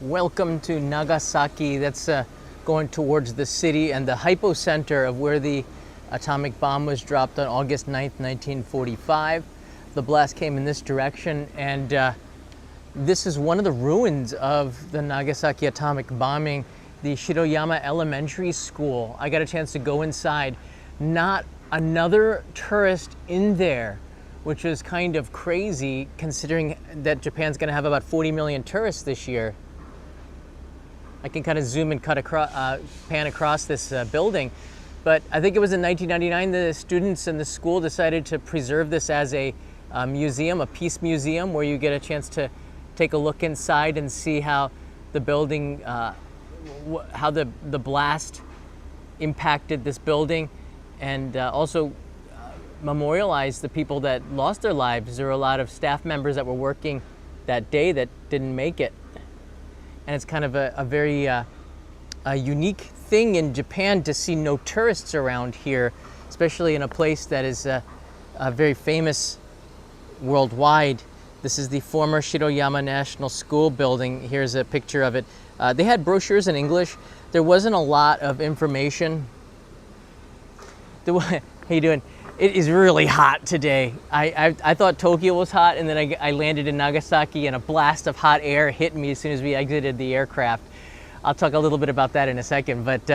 Welcome to Nagasaki. That's going towards the city and the hypocenter of where the atomic bomb was dropped on August 9th, 1945. The blast came in this direction, and this is one of the ruins of the Nagasaki atomic bombing, the Shiroyama Elementary School. I got a chance to go inside. Not another tourist in there, which is kind of crazy considering that Japan's going to have about 40 million tourists this year. I can kind of zoom and pan across this building. But I think it was in 1999 the students in the school decided to preserve this as a museum, a peace museum, where you get a chance to take a look inside and see how the building, how the blast impacted this building, and also memorialize the people that lost their lives. There were a lot of staff members that were working that day that didn't make it. And it's kind of a very a unique thing in Japan to see no tourists around here, especially in a place that is very famous worldwide. This is the former Shiroyama National School building. Here's a picture of it. They had brochures in English. There wasn't a lot of information. How you doing? It is really hot today. I thought Tokyo was hot, and then I landed in Nagasaki and a blast of hot air hit me as soon as we exited the aircraft. I'll talk a little bit about that in a second, but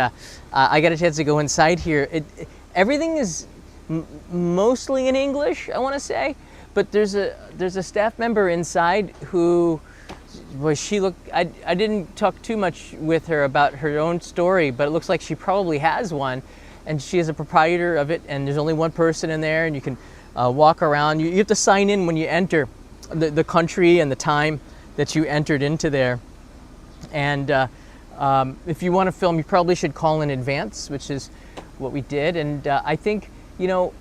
I got a chance to go inside here. Everything is mostly in English, I want to say, but there's a staff member inside who, well, she looked, I didn't talk too much with her about her own story, but it looks like she probably has one. And she is a proprietor of it, and there's only one person in there, and you can walk around. You have to sign in when you enter the country and the time that you entered into there. And if you want to film, you probably should call in advance, which is what we did. And I think, you know,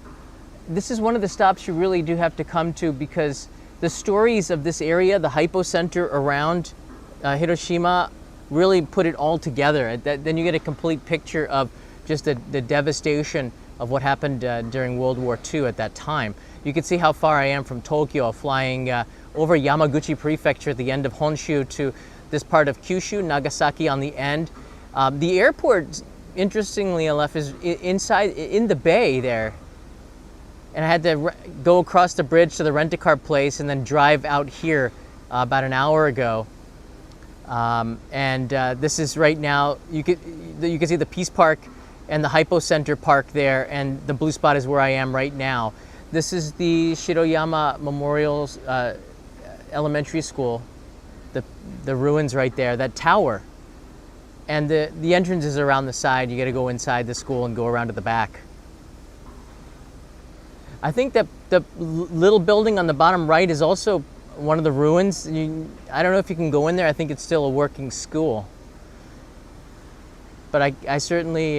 this is one of the stops you really do have to come to, because the stories of this area, the hypocenter around Hiroshima, really put it all together. Then you get a complete picture of just the devastation of what happened during World War II at that time. You can see how far I am from Tokyo, flying over Yamaguchi Prefecture at the end of Honshu to this part of Kyushu, Nagasaki on the end. The airport, interestingly enough, is inside in the bay there. And I had to go across the bridge to the rent-a-car place and then drive out here about an hour ago. This is right now, you can see the Peace Park and the Hypocenter Park there, and the blue spot is where I am right now. This is the Shiroyama Memorial Elementary School, the ruins right there, that tower. And the entrance is around the side. You got to go inside the school and go around to the back. I think that the little building on the bottom right is also one of the ruins. I don't know if you can go in there. I think it's still a working school. But I certainly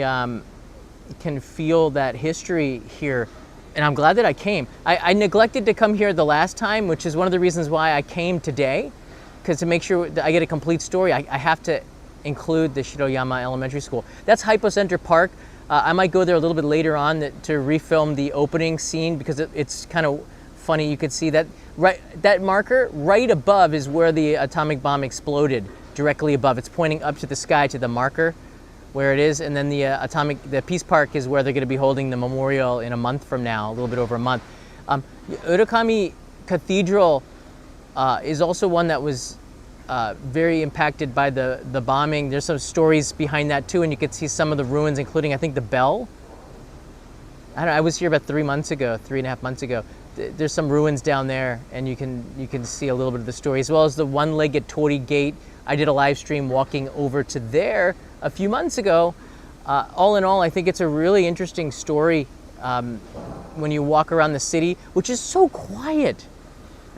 can feel that history here, and I'm glad that I came. I neglected to come here the last time, which is one of the reasons why I came today, because to make sure that I get a complete story, I have to include the Shiroyama Elementary School. That's Hypocenter Park. I might go there a little bit later on to refilm the opening scene, because it's kind of funny. You can see that that marker right above is where the atomic bomb exploded, directly above. It's pointing up to the sky to the marker where it is, and then the Peace Park is where they're going to be holding the memorial in a month from now, a little bit over a month. Urakami Cathedral is also one that was very impacted by the bombing. There's some stories behind that too, and you could see some of the ruins, including, I think, the bell. I was here about 3.5 months ago. There's some ruins down there, and you can see a little bit of the story, as well as the one-legged torii gate. I did a live stream walking over to there a few months ago. All in all, I think it's a really interesting story when you walk around the city, which is so quiet.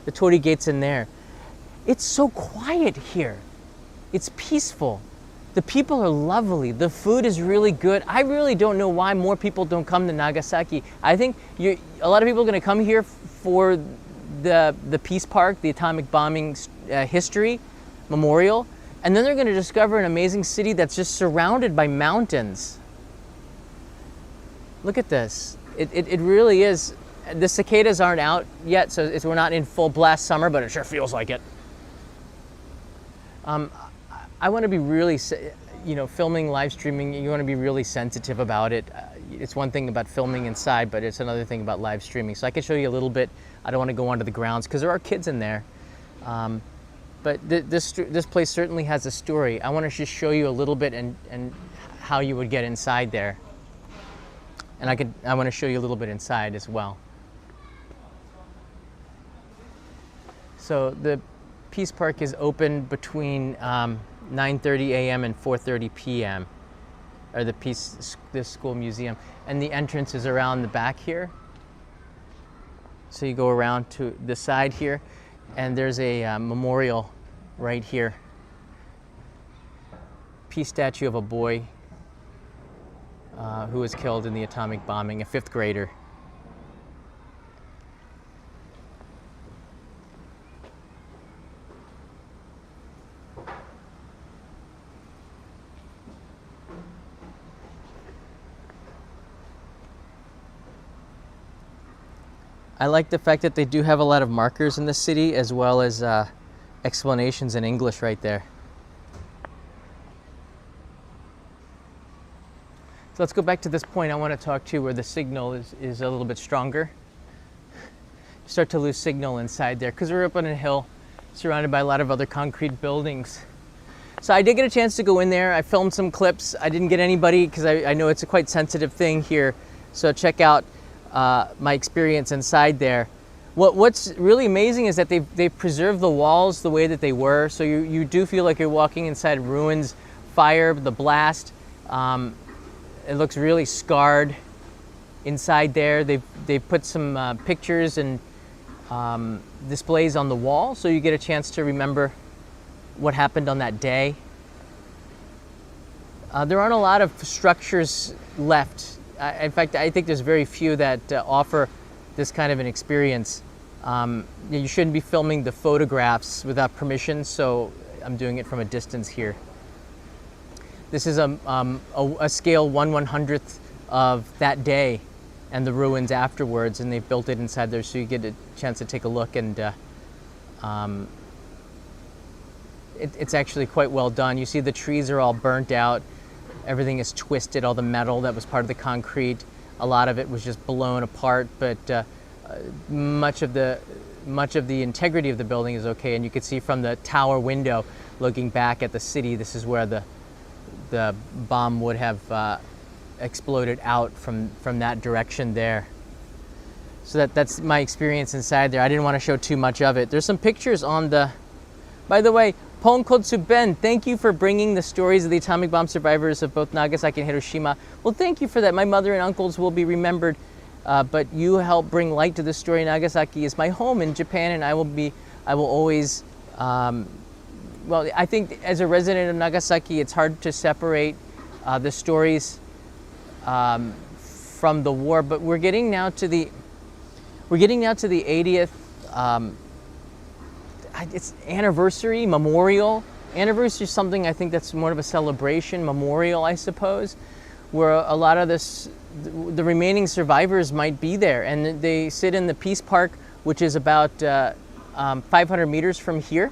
The torii gate's in there. It's so quiet here. It's peaceful. The people are lovely. The food is really good. I really don't know why more people don't come to Nagasaki. I think a lot of people are going to come here for the Peace Park, the atomic bombing history memorial, and then they're going to discover an amazing city that's just surrounded by mountains. Look at this. It really is. The cicadas aren't out yet, so we're not in full blast summer, but it sure feels like it. I want to be really, filming, live streaming, you want to be really sensitive about it. It's one thing about filming inside, but it's another thing about live streaming. So I can show you a little bit. I don't want to go onto the grounds because there are kids in there. But this place certainly has a story. I want to just show you a little bit and how you would get inside there. And I want to show you a little bit inside as well. So the Peace Park is open between 9:30 a.m. and 4:30 p.m. or this school museum, and the entrance is around the back here. So you go around to the side here, and there's a memorial right here. Peace statue of a boy who was killed in the atomic bombing, a 5th grader. I like the fact that they do have a lot of markers in the city, as well as explanations in English right there. So let's go back to this point I want to talk to where the signal is a little bit stronger. You start to lose signal inside there because we're up on a hill surrounded by a lot of other concrete buildings. So I did get a chance to go in there. I filmed some clips. I didn't get anybody because I know it's a quite sensitive thing here. So check out my experience inside there. What's really amazing is that they've preserved the walls the way that they were. So you do feel like you're walking inside ruins, fire, the blast. It looks really scarred inside there. They've put some pictures and displays on the wall, so you get a chance to remember what happened on that day. There aren't a lot of structures left. In fact, I think there's very few that offer this kind of an experience. You shouldn't be filming the photographs without permission, so I'm doing it from a distance here. This is a scale 1/100th of that day and the ruins afterwards, and they've built it inside there so you get a chance to take a look, and it's actually quite well done. You see the trees are all burnt out, everything is twisted, all the metal that was part of the concrete, a lot of it was just blown apart, but much of the integrity of the building is okay, and you can see from the tower window looking back at the city, this is where the bomb would have exploded out from that direction there. So that's my experience inside there. I didn't want to show too much of it. There's some pictures on the, by the way, Ponkotsu Ben, thank you for bringing the stories of the atomic bomb survivors of both Nagasaki and Hiroshima. Well, thank you for that. My mother and uncles will be remembered, but you helped bring light to the story. Nagasaki is my home in Japan, and I will always, well, I think as a resident of Nagasaki, it's hard to separate the stories from the war. But we're getting now to the 80th. It's anniversary, memorial. Anniversary is something I think that's more of a celebration, memorial, I suppose, where a lot of the remaining survivors might be there, and they sit in the Peace Park, which is about 500 meters from here.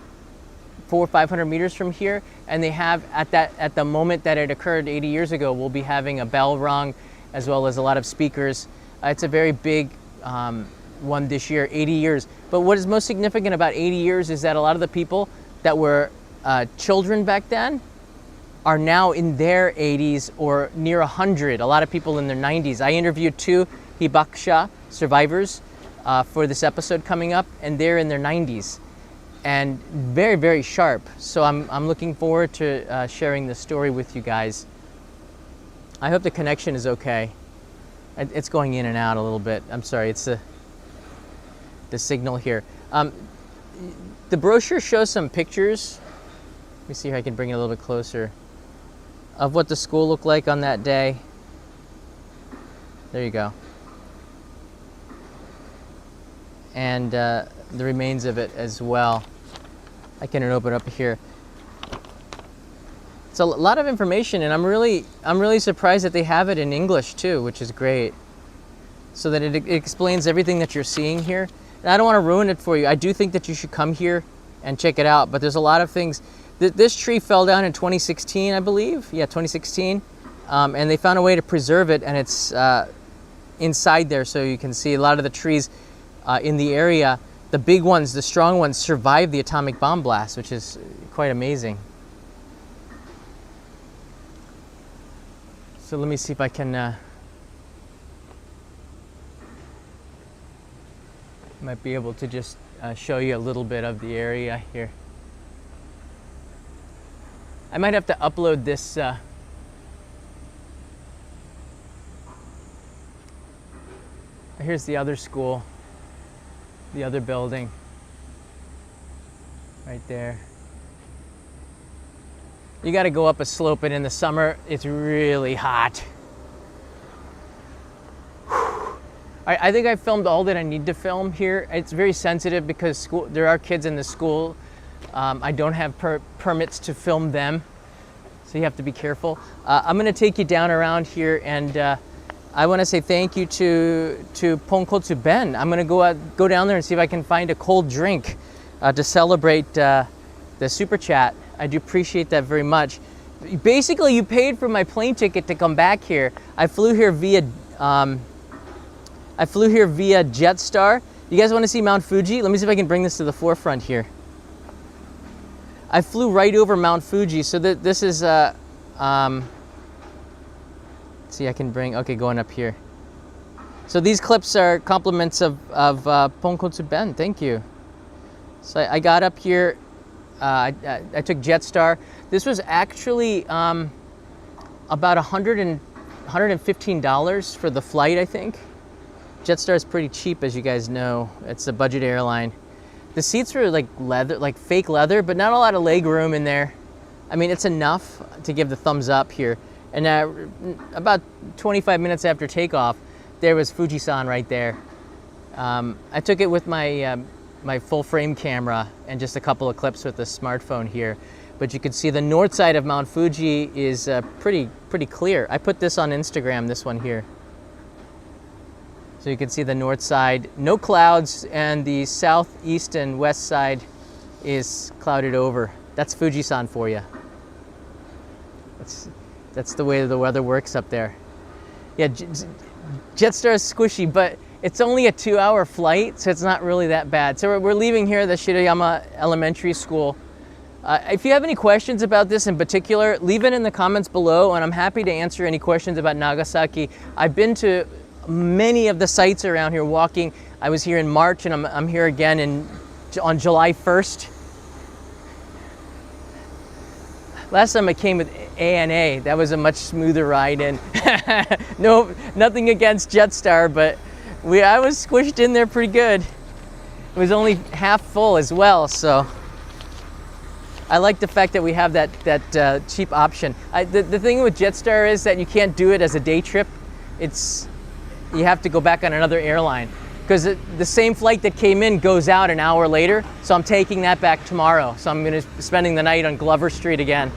400 or 500 meters from here, and they have at the moment that it occurred 80 years ago, we'll be having a bell rung as well as a lot of speakers. It's a very big one this year, 80 years. But what is most significant about 80 years is that a lot of the people that were children back then are now in their 80s or near 100. A lot of people in their 90s. I interviewed 2 hibakusha survivors for this episode coming up, and they're in their 90s. And very, very sharp. So I'm looking forward to sharing this story with you guys. I hope the connection is okay. It's going in and out a little bit. I'm sorry, it's the signal here. The brochure shows some pictures. Let me see if I can bring it a little bit closer of what the school looked like on that day. There you go. And the remains of it as well. I can open up here. It's a lot of information, and I'm really surprised that they have it in English too, which is great. So that it explains everything that you're seeing here. And I don't want to ruin it for you. I do think that you should come here and check it out, but there's a lot of things. This tree fell down in 2016, I believe. Yeah, 2016. And they found a way to preserve it, and it's inside there, so you can see a lot of the trees in the area. The big ones, the strong ones, survived the atomic bomb blast, which is quite amazing. So let me see if I can might be able to just show you a little bit of the area here. I might have to upload this here's the other school, the other building right there. You got to go up a slope, and in the summer it's really hot. I think I filmed all that I need to film here. It's very sensitive because there are kids in the school. I don't have permits to film them, so you have to be careful. I'm going to take you down around here, and I want to say thank you to Ponkotsu Ben. I'm going to go down there and see if I can find a cold drink to celebrate the super chat. I do appreciate that very much. Basically, you paid for my plane ticket to come back here. I flew here via Jetstar. You guys want to see Mount Fuji? Let me see if I can bring this to the forefront here. I flew right over Mount Fuji, so this is see, I can bring, okay, going up here. So these clips are compliments of Ponkotsu Ben. Thank you. So I got up here. I took Jetstar. This was actually about $115 for the flight, I think. Jetstar is pretty cheap, as you guys know. It's a budget airline. The seats were like leather, like fake leather, but not a lot of leg room in there. I mean, it's enough to give the thumbs up here. And about 25 minutes after takeoff, there was Fujisan right there. I took it with my my full frame camera and just a couple of clips with the smartphone here. But you can see the north side of Mount Fuji is pretty clear. I put this on Instagram, this one here. So you can see the north side, no clouds, and the southeast and west side is clouded over. That's Fujisan for you. That's the way the weather works up there. Yeah, Jetstar is squishy, but it's only a 2-hour flight, so it's not really that bad. So we're leaving here, the Shiroyama Elementary School. If you have any questions about this in particular, leave it in the comments below, and I'm happy to answer any questions about Nagasaki. I've been to many of the sites around here walking. I was here in March, and I'm here again on July 1st. Last time I came with ANA, that was a much smoother ride in. No, nothing against Jetstar, but I was squished in there pretty good. It was only half full as well, so I like the fact that we have that cheap option. The thing with Jetstar is that you can't do it as a day trip. You have to go back on another airline, because the same flight that came in goes out an hour later, so I'm taking that back tomorrow. So I'm going to be spending the night on Glover Street again.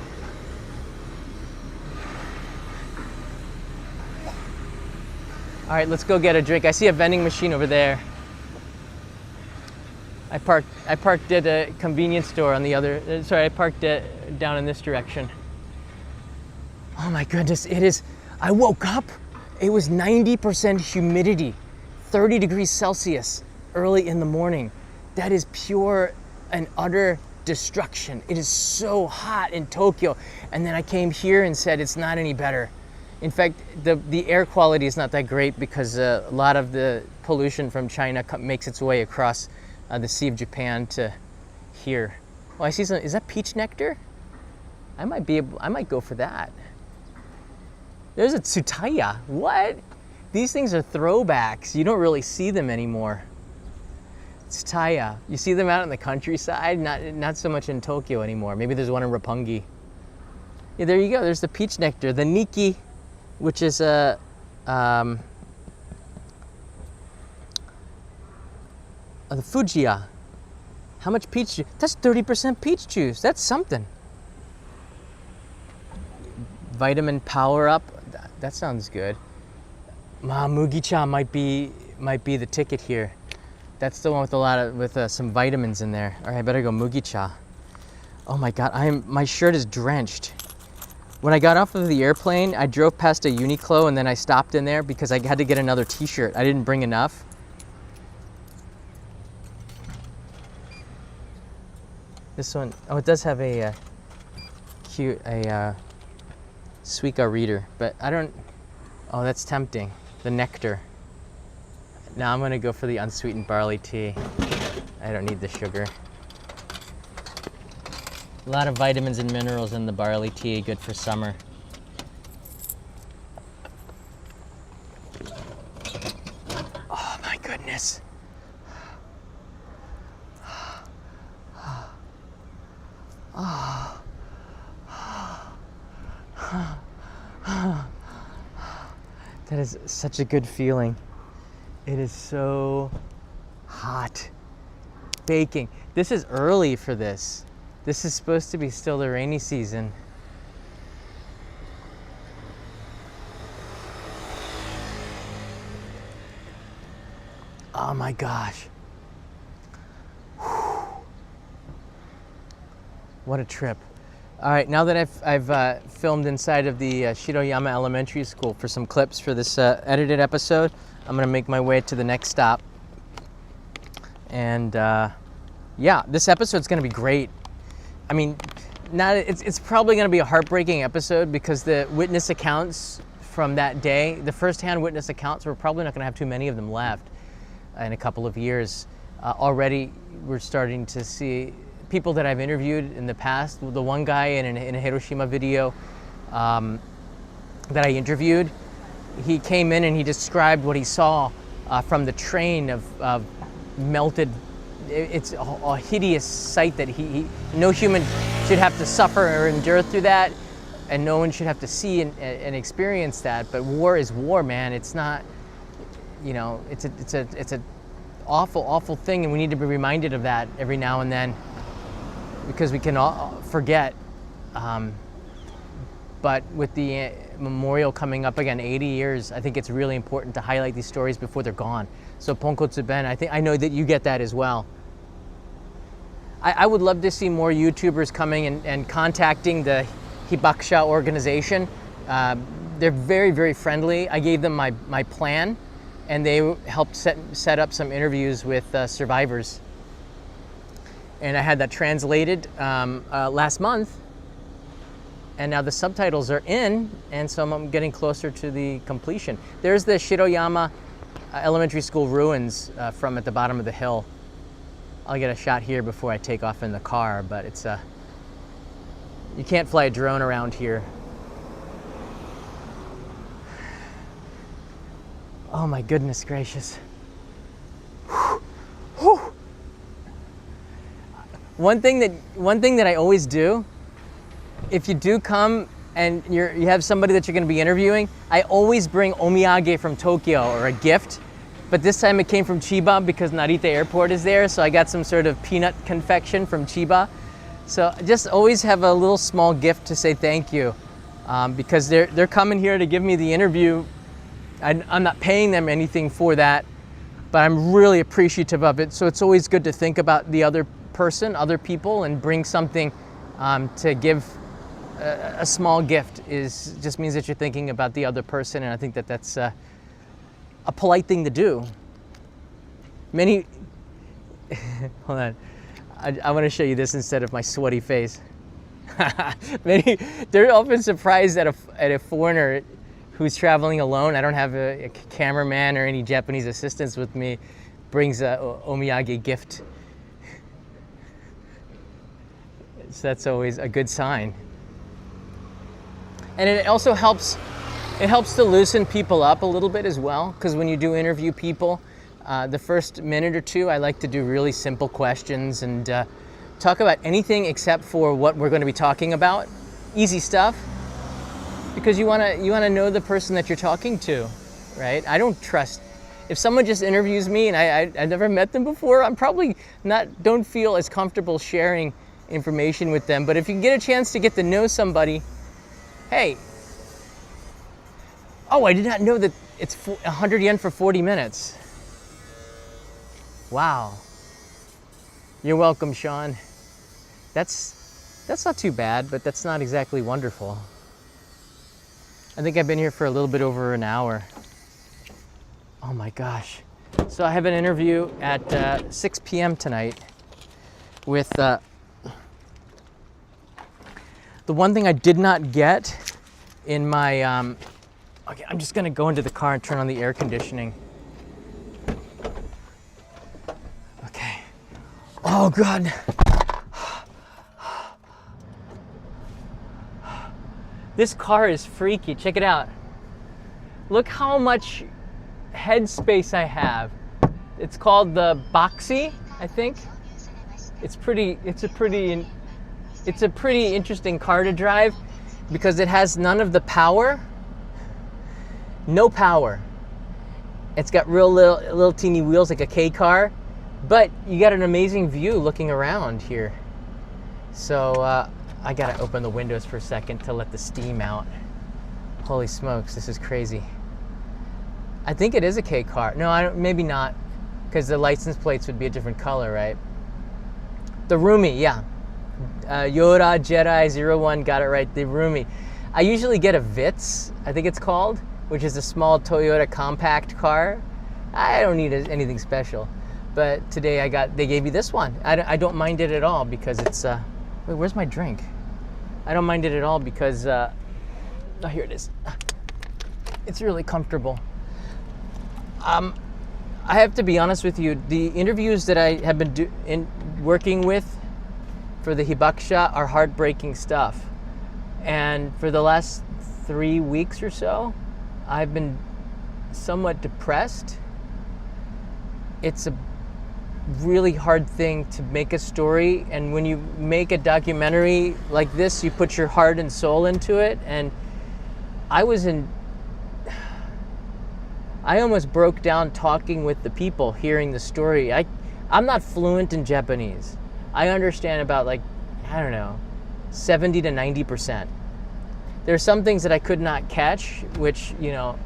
All right, let's go get a drink. I see a vending machine over there. I parked at a convenience store on the other, sorry, I parked down in this direction. Oh my goodness, I woke up, it was 90% humidity, 30 degrees Celsius early in the morning. That is pure and utter destruction. It is so hot in Tokyo. And then I came here and said it's not any better. In fact, the air quality is not that great because a lot of the pollution from China makes its way across the Sea of Japan to here. Oh, I see some, is that peach nectar? I might go for that. There's a tsutaya. What? These things are throwbacks. You don't really see them anymore. Tsutaya. You see them out in the countryside, not so much in Tokyo anymore. Maybe there's one in Roppongi. Yeah, there you go. There's the peach nectar, the Nikki, which is a the Fujiya. How much peach juice? That's 30% peach juice. That's something. Vitamin power up. That sounds good. Mugicha might be the ticket here. That's the one with some vitamins in there. All right, I better go Mugicha. Oh my God, my shirt is drenched. When I got off of the airplane, I drove past a Uniqlo and then I stopped in there because I had to get another t-shirt. I didn't bring enough. This one, oh, it does have a cute, Suica reader, but I don't, oh, that's tempting. The nectar. Now I'm gonna go for the unsweetened barley tea. I don't need the sugar. A lot of vitamins and minerals in the barley tea, good for summer. Oh my goodness. That is such a good feeling. It is so hot. Baking. This is early for this. This is supposed to be still the rainy season. Oh my gosh. Whew. What a trip. All right, now that I've filmed inside of the Shiroyama Elementary School for some clips for this edited episode, I'm gonna make my way to the next stop. And yeah, this episode's gonna be great. I mean, it's probably gonna be a heartbreaking episode because the witness accounts from that day, the firsthand witness accounts, we're probably not gonna have too many of them left in a couple of years. Already, we're starting to see people that I've interviewed in the past. The one guy in a Hiroshima video that I interviewed, he came in and he described what he saw from the train of melted. It's a hideous sight that no human should have to suffer or endure through that, and no one should have to see and experience that. But war is war, man. It's not, you know, it's a awful thing, and we need to be reminded of that every now and then, because we can all forget. But with the memorial coming up again, 80 years, I think it's really important to highlight these stories before they're gone. So Ponkotsu Ben, I know that you get that as well. I would love to see more YouTubers coming and contacting the Hibakusha organization. They're very, very friendly. I gave them my plan, and they helped set up some interviews with survivors. And I had that translated last month, and now the subtitles are in, and so I'm getting closer to the completion. There's the Shiroyama Elementary School ruins from at the bottom of the hill. I'll get a shot here before I take off in the car, but it's you can't fly a drone around here. Oh my goodness gracious. Whew. Whew. One thing that I always do, if you do come and you have somebody that you're going to be interviewing, I always bring omiyage from Tokyo, or a gift. But this time it came from Chiba because Narita Airport is there, so I got some sort of peanut confection from Chiba. So just always have a little small gift to say thank you, because they're coming here to give me the interview. I'm not paying them anything for that, but I'm really appreciative of it. So it's always good to think about the other person, other people, and bring something to give. A small gift just means that you're thinking about the other person, and I think that's a polite thing to do. Hold on, I want to show you this instead of my sweaty face. They're often surprised at a foreigner who's traveling alone. I don't have a cameraman or any Japanese assistants with me, brings a omiyage gift. So that's always a good sign. And it also helps to loosen people up a little bit as well, because when you do interview people, the first minute or two, I like to do really simple questions and talk about anything except for what we're going to be talking about. Easy stuff, because you want to know the person that you're talking to, right? I don't trust. If someone just interviews me and I've never met them before, I'm probably don't feel as comfortable sharing information with them. But if you get a chance to get to know somebody, hey, oh, I did not know that it's 100 yen for 40 minutes. Wow. You're welcome, Sean. That's That's not too bad, but that's not exactly wonderful. I think I've been here for a little bit over an hour. Oh my gosh. So I have an interview at 6 p.m. tonight with the one thing I did not get in my, okay, I'm just gonna go into the car and turn on the air conditioning. Okay. Oh God. This car is freaky, check it out. Look how much headspace I have. It's called the Boxy, I think. It's a pretty interesting car to drive because it has none of the power. No power. It's got real little teeny wheels like a K car, but you got an amazing view looking around here. So I gotta open the windows for a second to let the steam out. Holy smokes, this is crazy. I think it is a K car. No, maybe not, because the license plates would be a different color, right? The Rumi, yeah. Yoda Jedi 01, got it right, the Rumi. I usually get a Vitz, I think it's called, which is a small Toyota compact car. I don't need anything special. But today they gave me this one. I don't mind it at all because it's, wait, where's my drink? I don't mind it at all because, oh, here it is. It's really comfortable. I have to be honest with you, the interviews that I have been working with for the hibakusha are heartbreaking stuff. And for the last 3 weeks or so, I've been somewhat depressed. It's a really hard thing to make a story, and when you make a documentary like this, you put your heart and soul into it, and I almost broke down talking with the people, hearing the story. I'm not fluent in Japanese. I understand about, like, I don't know, 70 to 90%. There's some things that I could not catch, which, you know,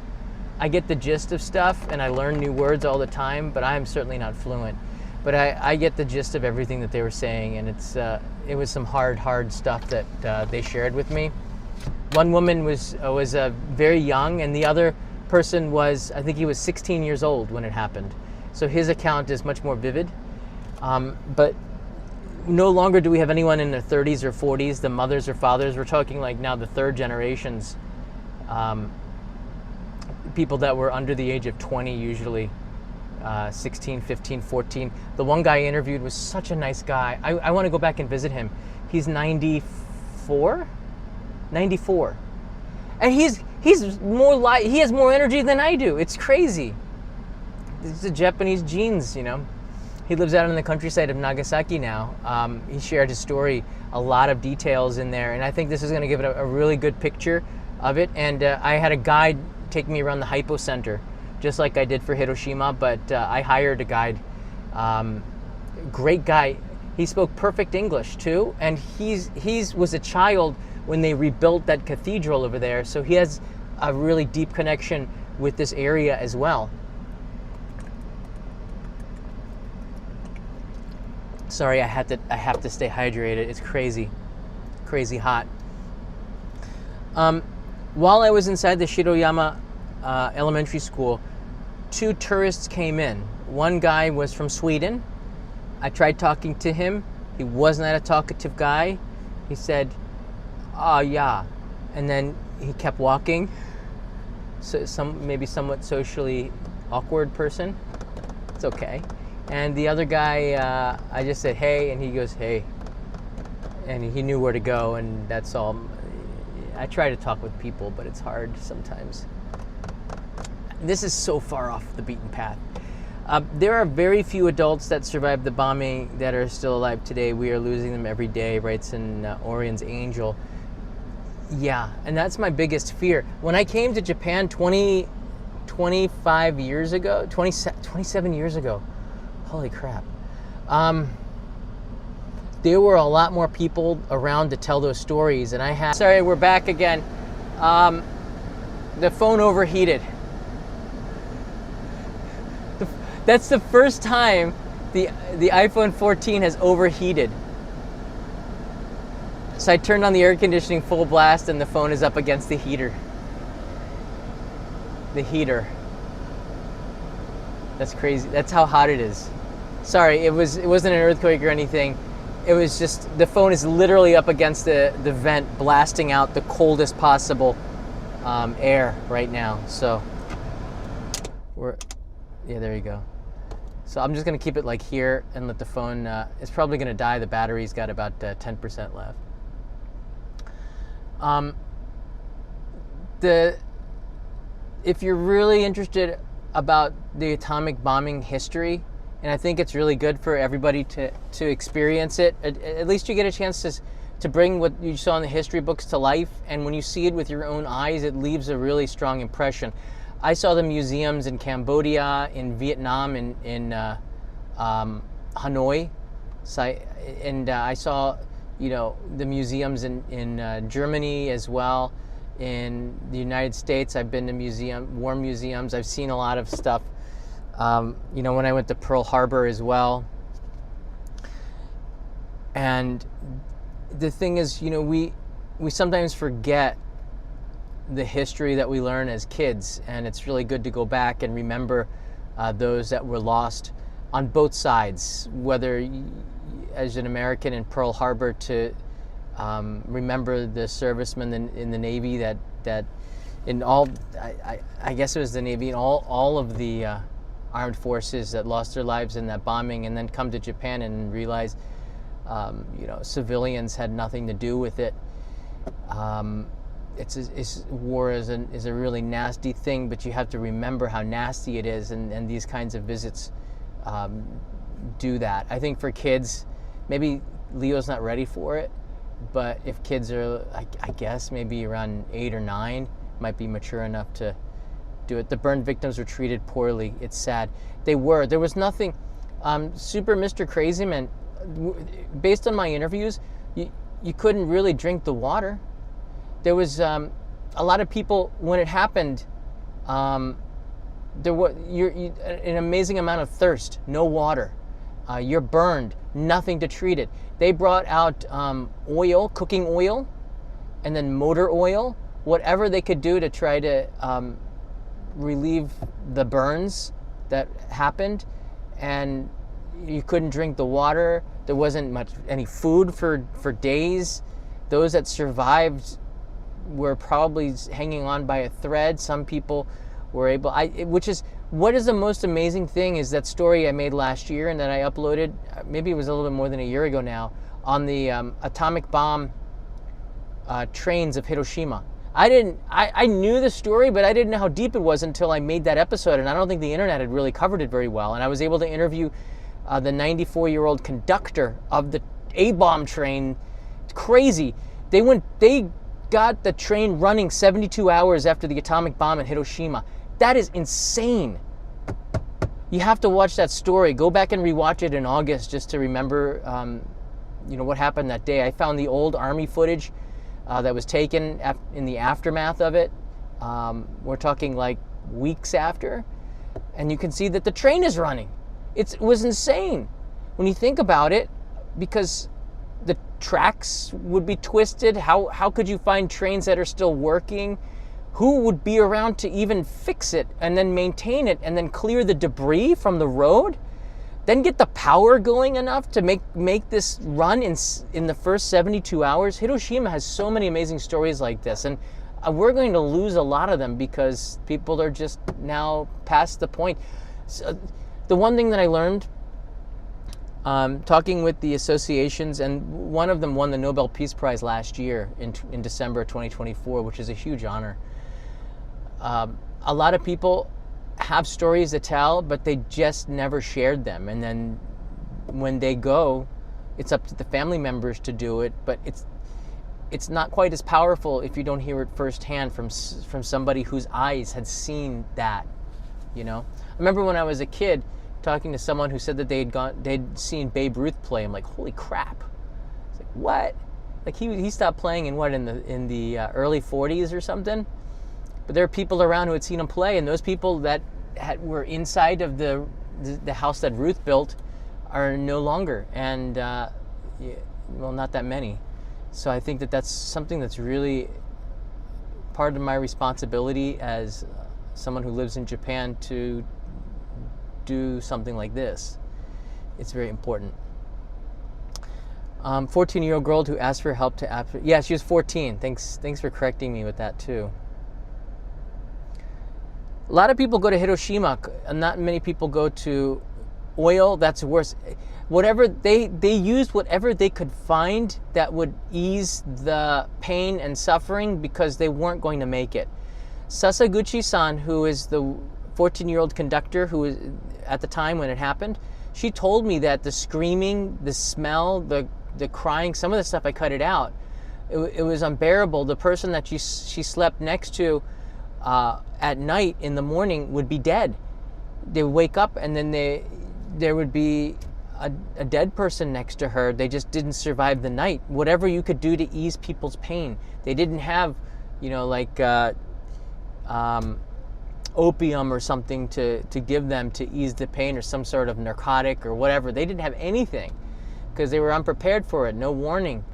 I get the gist of stuff and I learn new words all the time, but I'm certainly not fluent. But I get the gist of everything that they were saying, and it was some hard stuff that they shared with me. One woman was very young, and the other person was, I think he was 16 years old when it happened. So his account is much more vivid. But no longer do we have anyone in their 30s or 40s, the mothers or fathers. We're talking like now the third generations, people that were under the age of 20 usually. 16, 15, 14. The one guy I interviewed was such a nice guy. I want to go back and visit him. He's 94? 94. And he has more energy than I do. It's crazy. It's the Japanese genes, you know. He lives out in the countryside of Nagasaki now. He shared his story, a lot of details in there, and I think this is going to give it a really good picture of it. And I had a guide take me around the Hypo Center, just like I did for Hiroshima, but I hired a guide. Great guy. He spoke perfect English too, and he was a child when they rebuilt that cathedral over there, so he has a really deep connection with this area as well. Sorry, I have to stay hydrated. It's crazy hot. While I was inside the Shiroyama elementary school, 2 tourists came in. One guy was from Sweden. I tried talking to him. He was not a talkative guy. He said, "Oh yeah," and then he kept walking. So maybe somewhat socially awkward person. It's okay. And the other guy, I just said hey, and he goes hey, and he knew where to go, and that's all. I try to talk with people, but it's hard sometimes. This is so far off the beaten path. There are very few adults that survived the bombing that are still alive today. We are losing them every day, writes in Orion's Angel. Yeah, and that's my biggest fear. When I came to Japan 25 years ago, 27 years ago, holy crap. There were a lot more people around to tell those stories, and sorry, we're back again. The phone overheated. That's the first time the iPhone 14 has overheated. So I turned on the air conditioning full blast and the phone is up against the heater. The heater. That's crazy. That's how hot it is. Sorry, it wasn't an earthquake or anything. It was just, the phone is literally up against the vent, blasting out the coldest possible air right now. So yeah, there you go. So I'm just gonna keep it like here and let the phone, it's probably gonna die. The battery's got about 10% left. If you're really interested about the atomic bombing history, and I think it's really good for everybody to experience it, at least you get a chance to bring what you saw in the history books to life, and when you see it with your own eyes, it leaves a really strong impression. I saw the museums in Cambodia, in Vietnam, in Hanoi, and I saw, the museums in Germany as well. In the United States, I've been to war museums. I've seen a lot of stuff. When I went to Pearl Harbor as well. And the thing is, we sometimes forget the history that we learn as kids, and it's really good to go back and remember those that were lost on both sides, whether as an American in Pearl Harbor to remember the servicemen in the Navy that in all, I guess it was the Navy, and all of the armed forces that lost their lives in that bombing, and then come to Japan and realize, civilians had nothing to do with it. War is a really nasty thing, but you have to remember how nasty it is, and these kinds of visits do that. I think for kids, maybe Leo's not ready for it, but if kids are, I guess, maybe around 8 or 9, might be mature enough to do it. The burned victims were treated poorly. It's sad. There was nothing. Super Mr. Crazyman, based on my interviews, you couldn't really drink the water. There was a lot of people, when it happened, there was an amazing amount of thirst, no water. You're burned, nothing to treat it. They brought out oil, cooking oil, and then motor oil, whatever they could do to try to relieve the burns that happened. And you couldn't drink the water. There wasn't any food for days. Those that survived were probably hanging on by a thread. Some people were able, what is the most amazing thing is that story I made last year and that I uploaded, maybe it was a little bit more than a year ago now, on the atomic bomb trains of Hiroshima. I knew the story, but I didn't know how deep it was until I made that episode, and I don't think the internet had really covered it very well. And I was able to interview the 94-year-old conductor of the A-bomb train. It's crazy. They got the train running 72 hours after the atomic bomb in Hiroshima. That is insane. You have to watch that story. Go back and rewatch it in August just to remember what happened that day. I found the old Army footage that was taken in the aftermath of it. We're talking like weeks after. And you can see that the train is running. It was insane when you think about it, because the tracks would be twisted. How could you find trains that are still working? Who would be around to even fix it and then maintain it and then clear the debris from the road? Then get the power going enough to make this run in the first 72 hours. Hiroshima has so many amazing stories like this, and we're going to lose a lot of them because people are just now past the point. So, the one thing that I learned, talking with the associations, and one of them won the Nobel Peace Prize last year in December 2024, which is a huge honor. A lot of people have stories to tell, but they just never shared them. And then when they go, it's up to the family members to do it, but it's not quite as powerful if you don't hear it firsthand from somebody whose eyes had seen that. I remember when I was a kid talking to someone who said that they'd seen Babe Ruth play. I'm like, holy crap! It's like, what? Like he stopped playing in the early 40s or something. But there are people around who had seen him play, and those people that were inside of the house that Ruth built are no longer, and not that many. So I think that that's something that's really part of my responsibility as someone who lives in Japan to do something like this. It's very important. 14-year-old girl who asked for help to yeah, she was 14. Thanks for correcting me with that too. A lot of people go to Hiroshima, and not many people go to oil. That's worse. Whatever they used whatever they could find that would ease the pain and suffering because they weren't going to make it. Sasaguchi-san, who is the 14-year-old conductor who was at the time when it happened, she told me that the screaming, the smell, the crying, some of the stuff I cut it out. It was unbearable. The person that she slept next to at night in the morning would be dead. They would wake up and then there would be a dead person next to her. They just didn't survive the night. Whatever you could do to ease people's pain. They didn't have, like opium or something to give them to ease the pain, or some sort of narcotic or whatever. They didn't have anything because they were unprepared for it. No warning.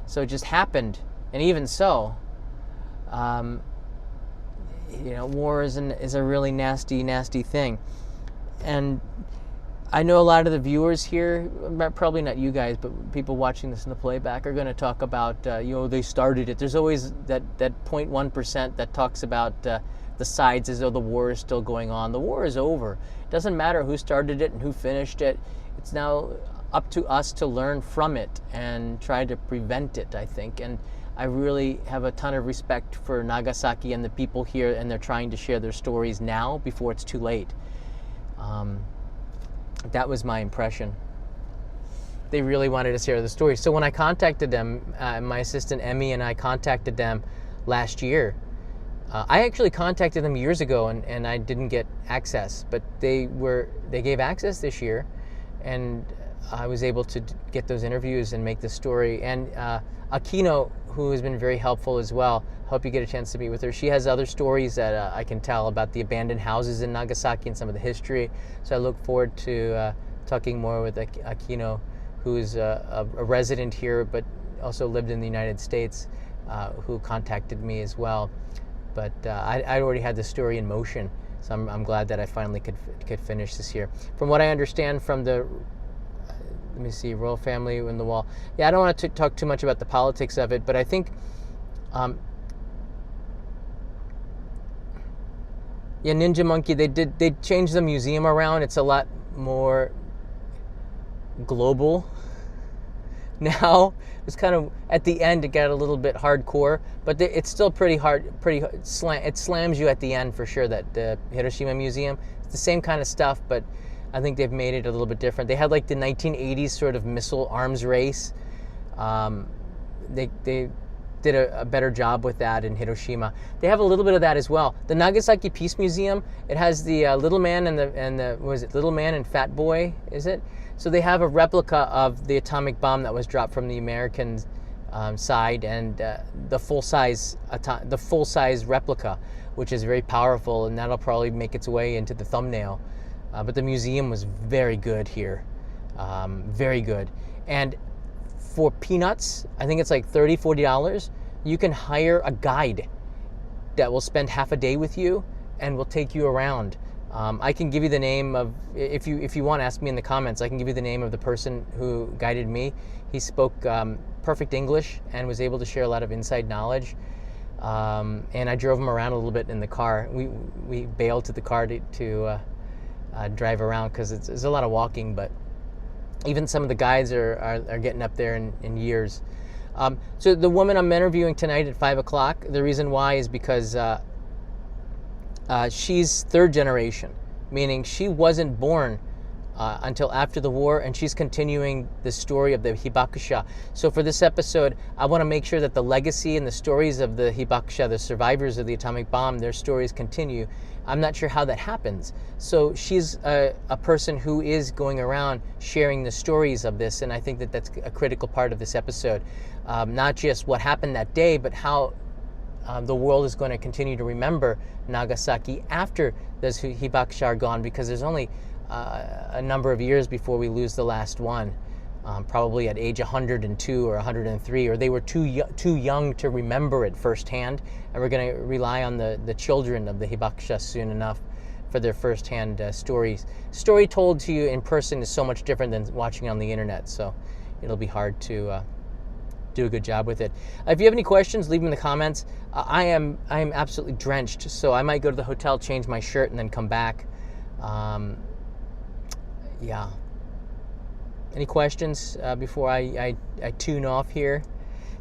So it just happened. And even so, war is a really nasty thing. And I know a lot of the viewers here, probably not you guys, but people watching this in the playback, are going to talk about, they started it. There's always that 0.1% that talks about the sides as though the war is still going on. The war is over. It doesn't matter who started it and who finished it. It's now up to us to learn from it and try to prevent it, I think. And I really have a ton of respect for Nagasaki and the people here, and they're trying to share their stories now before it's too late. That was my impression. They really wanted to share the story. So when I contacted them, my assistant Emmy and I contacted them last year. I actually contacted them years ago and I didn't get access, but they gave access this year, and I was able to get those interviews and make the story. And Akino, who has been very helpful as well. Hope you get a chance to meet with her. She has other stories that I can tell about the abandoned houses in Nagasaki and some of the history. So I look forward to talking more with Akino, who is a resident here, but also lived in the United States, who contacted me as well. But I already had the story in motion, so I'm glad that I finally could finish this here. From what I understand from the let me see, royal family in the wall. Yeah, I don't want to talk too much about the politics of it, but I think, Ninja Monkey, they changed the museum around. It's a lot more global now. It's kind of, at the end, it got a little bit hardcore, but it's still pretty hard, it slams you at the end for sure, that the Hiroshima Museum. It's the same kind of stuff, but I think they've made it a little bit different. They had like the 1980s sort of missile arms race. They did a better job with that in Hiroshima. They have a little bit of that as well. The Nagasaki Peace Museum, it has the Little Man and the was it Little Man and Fat Boy, is it? So they have a replica of the atomic bomb that was dropped from the American side, and the full size replica, which is very powerful, and that'll probably make its way into the thumbnail. But the museum was very good here, very good. And for peanuts, I think it's like $30, $40, you can hire a guide that will spend half a day with you and will take you around. I can give you the name of, if you want to ask me in the comments, I can give you the name of the person who guided me. He spoke perfect English and was able to share a lot of inside knowledge. And I drove him around a little bit in the car. We bailed to the car to drive around because it's a lot of walking, but even some of the guides are getting up there in years. So the woman I'm interviewing tonight at 5 o'clock, the reason why is because she's third generation, meaning she wasn't born until after the war, and she's continuing the story of the Hibakusha. So for this episode, I want to make sure that the legacy and the stories of the Hibakusha, the survivors of the atomic bomb, their stories continue. I'm not sure how that happens. So she's a person who is going around sharing the stories of this, and I think that that's a critical part of this episode. Not just what happened that day, but how the world is going to continue to remember Nagasaki after those Hibakusha are gone, because there's only a number of years before we lose the last one. probably at age 102 or 103, or they were too young to remember it firsthand. And we're going to rely on the children of the hibakusha soon enough for their firsthand stories. Story told to you in person is so much different than watching on the internet, so it'll be hard to do a good job with it. If you have any questions, leave them in the comments. I am absolutely drenched, so I might go to the hotel, change my shirt, and then come back. Yeah. Any questions before I tune off here?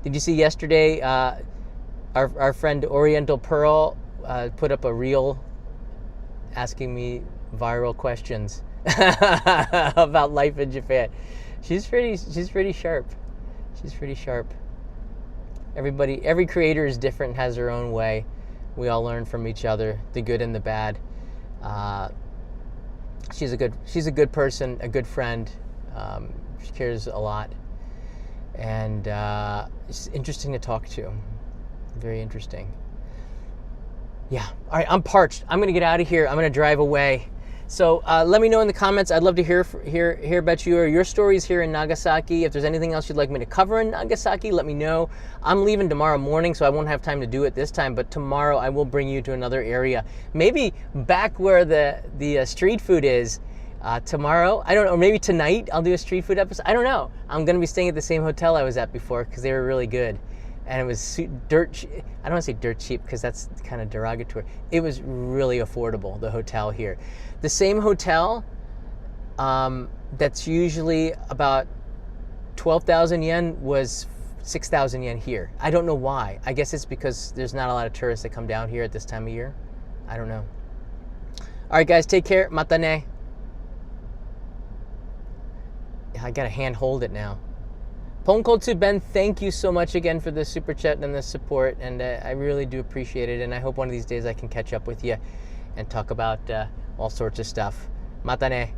Did you see yesterday our friend Oriental Pearl put up a reel asking me viral questions about life in Japan? She's pretty sharp. She's pretty sharp. Every creator is different, has their own way. We all learn from each other, the good and the bad. She's a good person, a good friend. She cares a lot, and it's interesting to talk to. Very interesting. Yeah. All right. I'm parched. I'm gonna get out of here. I'm gonna drive away. So let me know in the comments. I'd love to hear about you or your stories here in Nagasaki. If there's anything else you'd like me to cover in Nagasaki, let me know. I'm leaving tomorrow morning, so I won't have time to do it this time. But tomorrow I will bring you to another area, maybe back where the street food is. Tomorrow, I don't know, maybe tonight I'll do a street food episode. I don't know. I'm going to be staying at the same hotel I was at before because they were really good. And it was I don't want to say dirt cheap because that's kind of derogatory. It was really affordable, the hotel here. The same hotel that's usually about 12,000 yen was 6,000 yen here. I don't know why. I guess it's because there's not a lot of tourists that come down here at this time of year. I don't know. All right, guys, take care. Mata ne. I gotta hand hold it now. Ponkotsu Ben, thank you so much again for the super chat and the support, and I really do appreciate it. And I hope one of these days I can catch up with you and talk about all sorts of stuff. Mata ne.